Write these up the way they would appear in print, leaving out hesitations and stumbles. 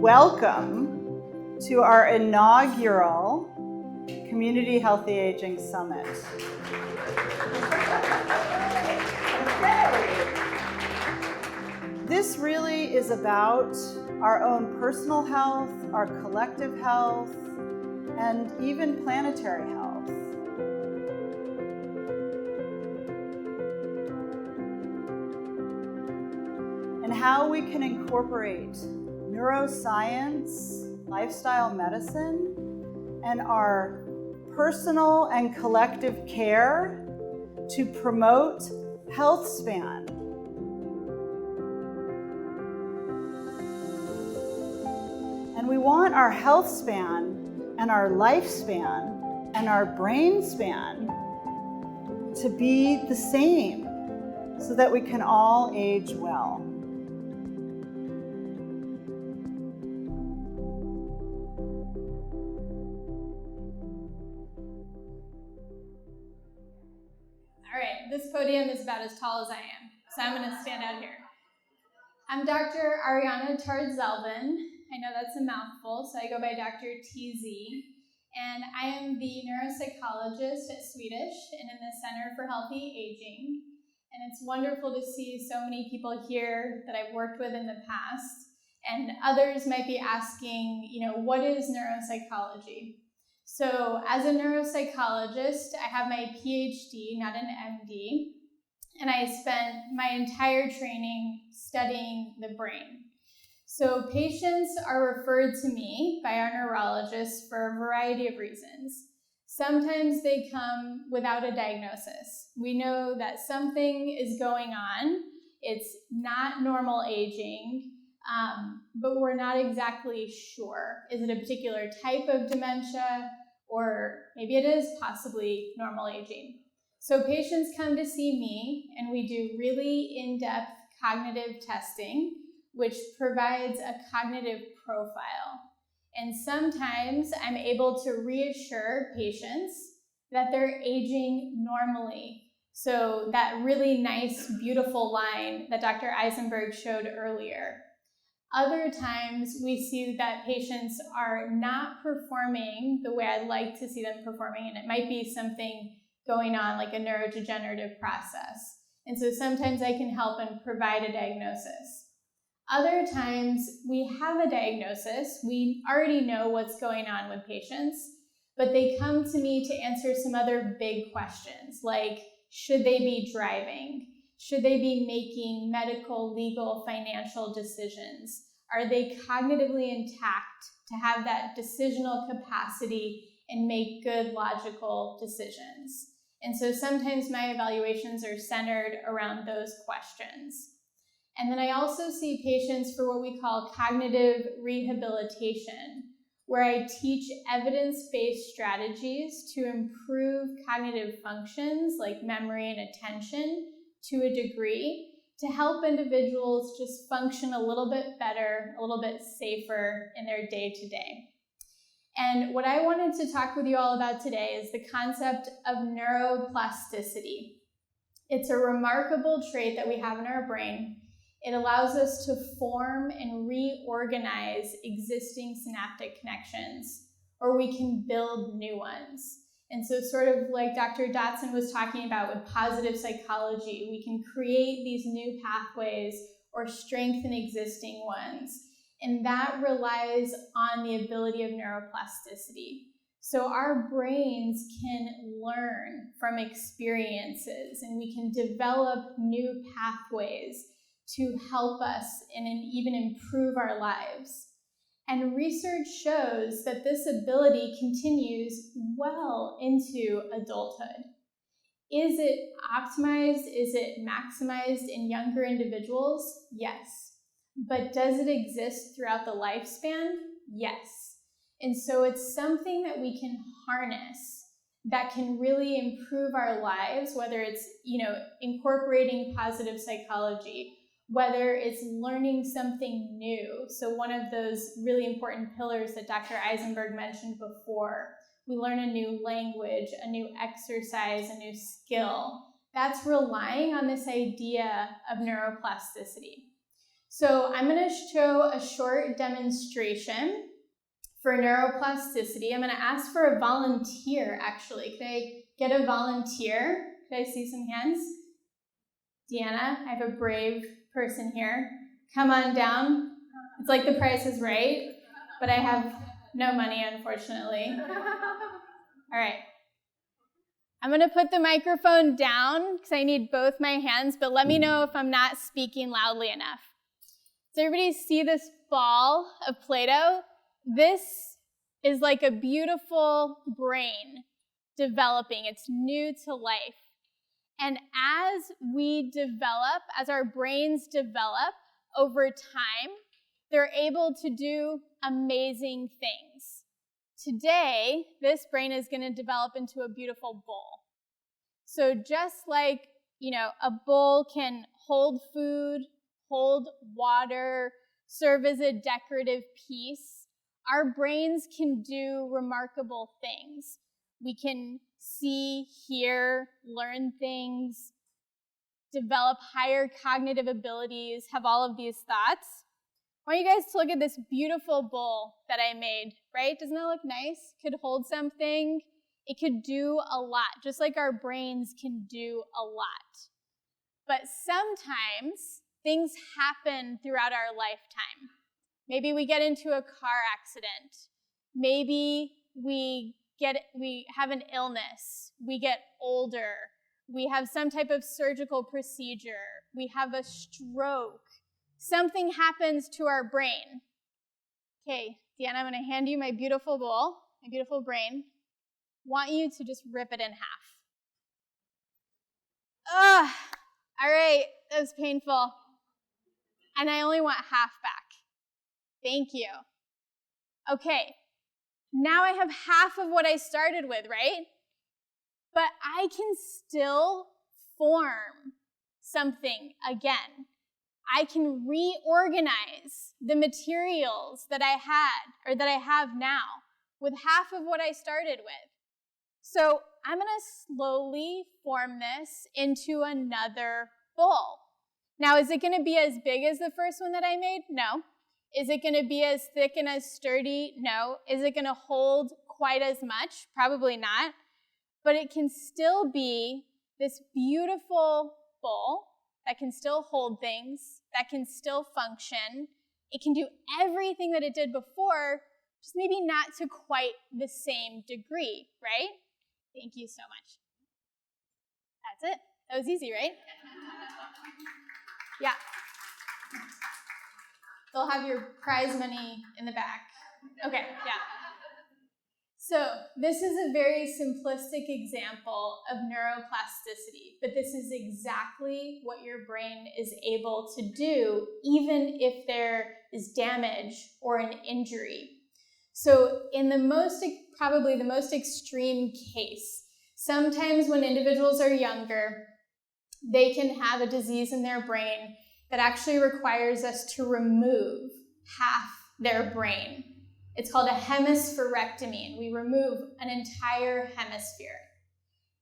Welcome to our inaugural Community Healthy Aging Summit. This really is about our own personal health, our collective health, and even planetary health. And how we can incorporate neuroscience, lifestyle medicine, and our personal and collective care to promote health span. And we want our health span and our lifespan and our brain span to be the same so that we can all age well. This podium is about as tall as I am, so I'm going to stand out here. I'm Dr. Ariana Tart-Zelvin. I know that's a mouthful, so I go by Dr. TZ. And I am the neuropsychologist at Swedish and in the Center for Healthy Aging. And it's wonderful to see so many people here that I've worked with in the past. And others might be asking, what is neuropsychology? So as a neuropsychologist, I have my PhD, not an MD, and I spent my entire training studying the brain. So patients are referred to me by our neurologists for a variety of reasons. Sometimes they come without a diagnosis. We know that something is going on. It's not normal aging, but we're not exactly sure. Is it a particular type of dementia, or maybe it is possibly normal aging? So patients come to see me, and we do really in-depth cognitive testing, which provides a cognitive profile. And sometimes I'm able to reassure patients that they're aging normally. So that really nice, beautiful line that Dr. Isenberg showed earlier. Other times we see that patients are not performing the way I'd like to see them performing, and it might be something going on like a neurodegenerative process. And so sometimes I can help and provide a diagnosis. Other times we have a diagnosis, we already know what's going on with patients, but they come to me to answer some other big questions, like should they be driving? Should they be making medical, legal, financial decisions? Are they cognitively intact to have that decisional capacity and make good logical decisions? And so sometimes my evaluations are centered around those questions. And then I also see patients for what we call cognitive rehabilitation, where I teach evidence-based strategies to improve cognitive functions like memory and attention to a degree, to help individuals just function a little bit better, a little bit safer in their day-to-day. And what I wanted to talk with you all about today is the concept of neuroplasticity. It's a remarkable trait that we have in our brain. It allows us to form and reorganize existing synaptic connections, or we can build new ones. And so sort of like Dr. Dotson was talking about with positive psychology, we can create these new pathways or strengthen existing ones. And that relies on the ability of neuroplasticity. So our brains can learn from experiences, and we can develop new pathways to help us and even improve our lives. And research shows that this ability continues well into adulthood. Is it optimized? Is it maximized in younger individuals? Yes. But does it exist throughout the lifespan? Yes. And so it's something that we can harness that can really improve our lives, whether it's, incorporating positive psychology, whether it's learning something new. So one of those really important pillars that Dr. Isenberg mentioned before, we learn a new language, a new exercise, a new skill. That's relying on this idea of neuroplasticity. So I'm going to show a short demonstration for neuroplasticity. I'm going to ask for a volunteer, actually. Could I get a volunteer? Could I see some hands? Deanna, I have a brave person here. Come on down. It's like The Price is Right, but I have no money, unfortunately. All right. I'm going to put the microphone down because I need both my hands, but let me know if I'm not speaking loudly enough. Does everybody see this ball of Play-Doh? This is like a beautiful brain developing. It's new to life. And as we develop, as our brains develop over time, they're able to do amazing things. Today, this brain is going to develop into a beautiful bowl. So just like, a bowl can hold food, hold water, serve as a decorative piece, our brains can do remarkable things. We can see, hear, learn things, develop higher cognitive abilities, have all of these thoughts. I want you guys to look at this beautiful bowl that I made, right? Doesn't that look nice? Could hold something. It could do a lot, just like our brains can do a lot. But sometimes things happen throughout our lifetime. Maybe we get into a car accident. Maybe we have an illness. We get older. We have some type of surgical procedure. We have a stroke. Something happens to our brain. Okay, Deanna, I'm going to hand you my beautiful bowl, my beautiful brain. Want you to just rip it in half. Ugh, all right, that was painful. And I only want half back. Thank you. Okay, now I have half of what I started with, right? But I can still form something again. I can reorganize the materials that I had, or that I have now, with half of what I started with. So I'm going to slowly form this into another bowl. Now, is it going to be as big as the first one that I made? No. Is it going to be as thick and as sturdy? No. Is it going to hold quite as much? Probably not. But it can still be this beautiful bowl that can still hold things, that can still function. It can do everything that it did before, just maybe not to quite the same degree, right? Thank you so much. That's it. That was easy, right? Yeah. They'll have your prize money in the back. Okay, yeah. So this is a very simplistic example of neuroplasticity, but this is exactly what your brain is able to do, even if there is damage or an injury. So in probably the most extreme case, sometimes when individuals are younger, they can have a disease in their brain that actually requires us to remove half their brain. It's called a hemispherectomy, and we remove an entire hemisphere.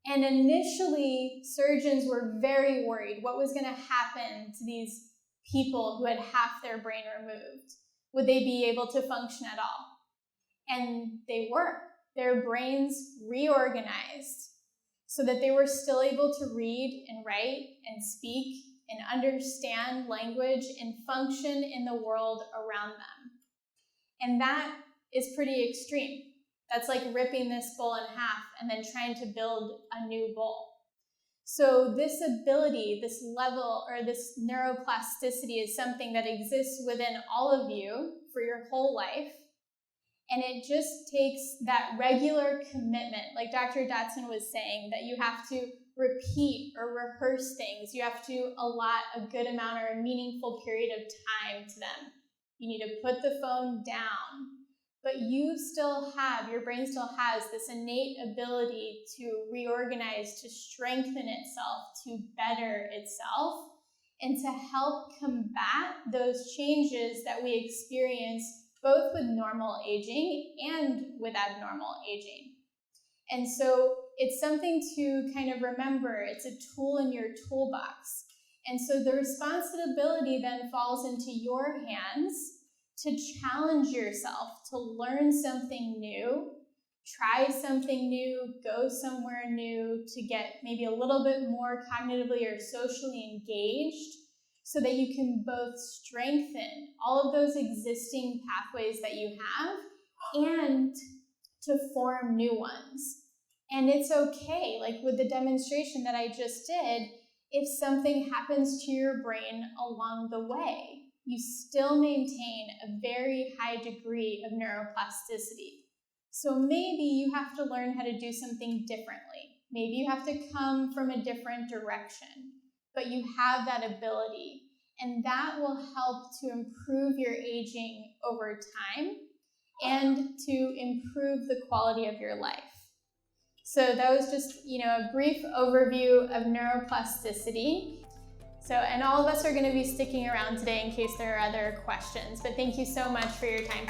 And initially, surgeons were very worried what was going to happen to these people who had half their brain removed. Would they be able to function at all? And they were. Their brains reorganized so that they were still able to read and write and speak and understand language and function in the world around them. And that is pretty extreme. That's like ripping this bowl in half and then trying to build a new bowl. So this ability, this level, or this neuroplasticity is something that exists within all of you for your whole life. And it just takes that regular commitment, like Dr. Dotson was saying, that you have to repeat or rehearse things. You have to allot a good amount or a meaningful period of time to them. You need to put the phone down. But your brain still has this innate ability to reorganize, to strengthen itself, to better itself, and to help combat those changes that we experience both with normal aging and with abnormal aging. And so it's something to kind of remember. It's a tool in your toolbox. And so the responsibility then falls into your hands to challenge yourself, to learn something new, try something new, go somewhere new, to get maybe a little bit more cognitively or socially engaged, so that you can both strengthen all of those existing pathways that you have and to form new ones. And it's okay, like with the demonstration that I just did, if something happens to your brain along the way, you still maintain a very high degree of neuroplasticity. So maybe you have to learn how to do something differently. Maybe you have to come from a different direction, but you have that ability. And that will help to improve your aging over time and to improve the quality of your life. So that was just, a brief overview of neuroplasticity. So, and all of us are going to be sticking around today in case there are other questions, but thank you so much for your time.